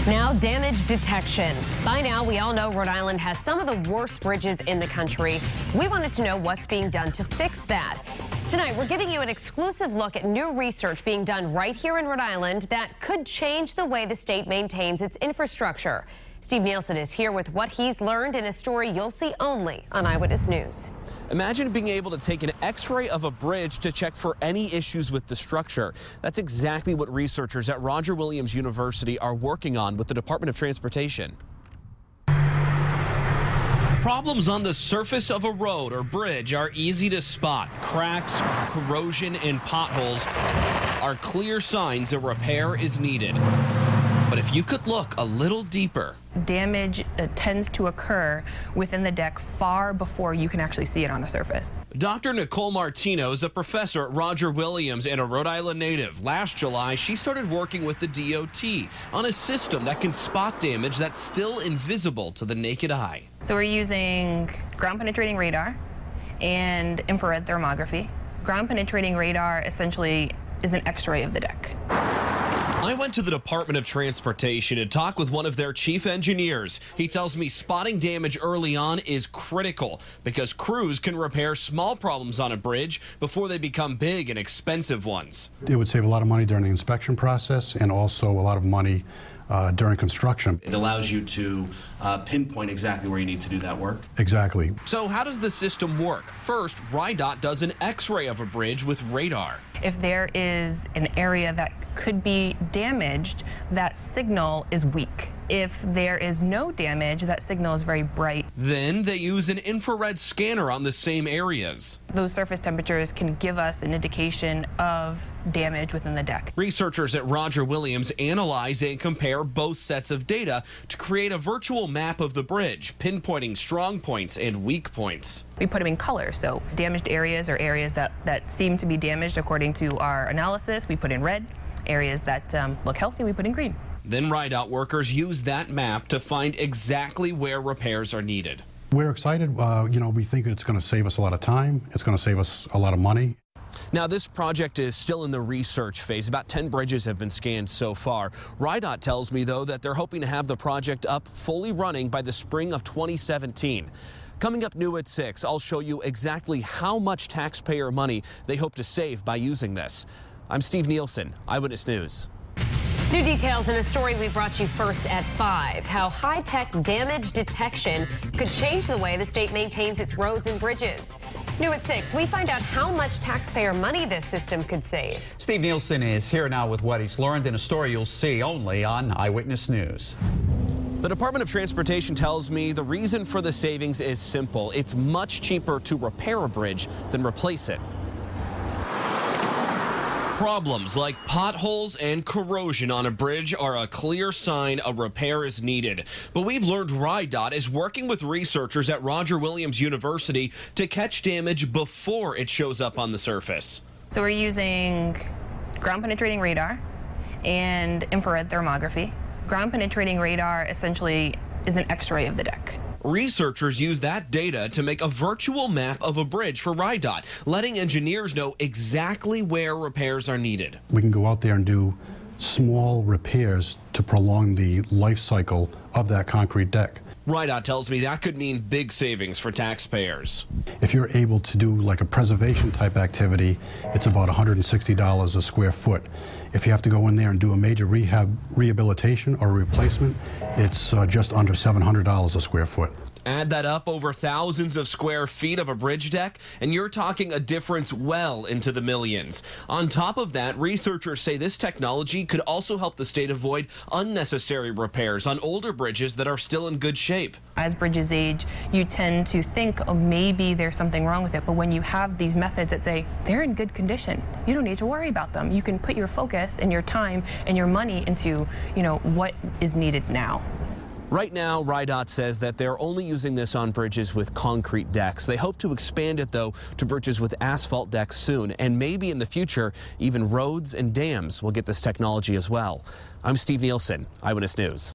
Now, damage detection. By now, we all know Rhode Island has some of the worst bridges in the country. We wanted to know what's being done to fix that. Tonight, we're giving you an exclusive look at new research being done right here in Rhode Island that could change the way the state maintains its infrastructure. Steve Nielsen is here with what he's learned in a story you'll see only on Eyewitness News. Imagine being able to take an x-ray of a bridge to check for any issues with the structure. That's exactly what researchers at Roger Williams University are working on with the Department of Transportation. Problems on the surface of a road or bridge are easy to spot. Cracks, corrosion, and potholes are clear signs a repair is needed. But if you could look a little deeper, damage tends to occur within the deck far before you can actually see it on the surface. Dr. Nicole Martino is a professor at Roger Williams and a Rhode Island native. Last July, she started working with the DOT on a system that can spot damage that's still invisible to the naked eye. So we're using ground-penetrating radar and infrared thermography. Ground-penetrating radar essentially is an x-ray of the deck. I went to the Department of Transportation to talk with one of their chief engineers. He tells me spotting damage early on is critical because crews can repair small problems on a bridge before they become big and expensive ones. It would save a lot of money during the inspection process and also a lot of money during construction. It allows you to pinpoint exactly where you need to do that work. Exactly. So how does the system work? First, RIDOT does an x-ray of a bridge with radar. If there is an area that could be damaged, that signal is weak. If there is no damage, that signal is very bright. Then they use an infrared scanner on the same areas. Those surface temperatures can give us an indication of damage within the deck. Researchers at Roger Williams analyze and compare both sets of data to create a virtual map of the bridge, pinpointing strong points and weak points. We put them in color, so damaged areas are areas that seem to be damaged according to our analysis. We put in red. Areas that look healthy, we put in green. Then RIDOT workers use that map to find exactly where repairs are needed. We're excited. We think it's going to save us a lot of time. It's going to save us a lot of money. Now, this project is still in the research phase. About 10 bridges have been scanned so far. RIDOT tells me, though, that they're hoping to have the project up fully running by the spring of 2017. Coming up new at 6, I'll show you exactly how much taxpayer money they hope to save by using this. I'm Steve Nielsen, Eyewitness News. New details in a story we brought you first at 5. How high-tech damage detection could change the way the state maintains its roads and bridges. New at 6, we find out how much taxpayer money this system could save. Steve Nielsen is here now with what he's learned in a story you'll see only on Eyewitness News. The Department of Transportation tells me the reason for the savings is simple. It's much cheaper to repair a bridge than replace it. Problems like potholes and corrosion on a bridge are a clear sign a repair is needed. But we've learned RIDOT is working with researchers at Roger Williams University to catch damage before it shows up on the surface. So we're using ground-penetrating radar and infrared thermography. Ground-penetrating radar essentially is an x-ray of the deck. Researchers use that data to make a virtual map of a bridge for RIDOT, letting engineers know exactly where repairs are needed. We can go out there and do small repairs to prolong the life cycle of that concrete deck. RIDOT tells me that could mean big savings for taxpayers. If you're able to do like a preservation type activity, it's about $160 a square foot. If you have to go in there and do a major rehabilitation or replacement, it's just under $700 a square foot. Add that up over thousands of square feet of a bridge deck, and you're talking a difference well into the millions. On top of that, researchers say this technology could also help the state avoid unnecessary repairs on older bridges that are still in good shape. As bridges age, you tend to think, oh, maybe there's something wrong with it. But when you have these methods that say they're in good condition, you don't need to worry about them. You can put your focus and your time and your money into, what is needed now. Right now, RIDOT says that they're only using this on bridges with concrete decks. They hope to expand it, though, to bridges with asphalt decks soon. And maybe in the future, even roads and dams will get this technology as well. I'm Steve Nielsen, Eyewitness News.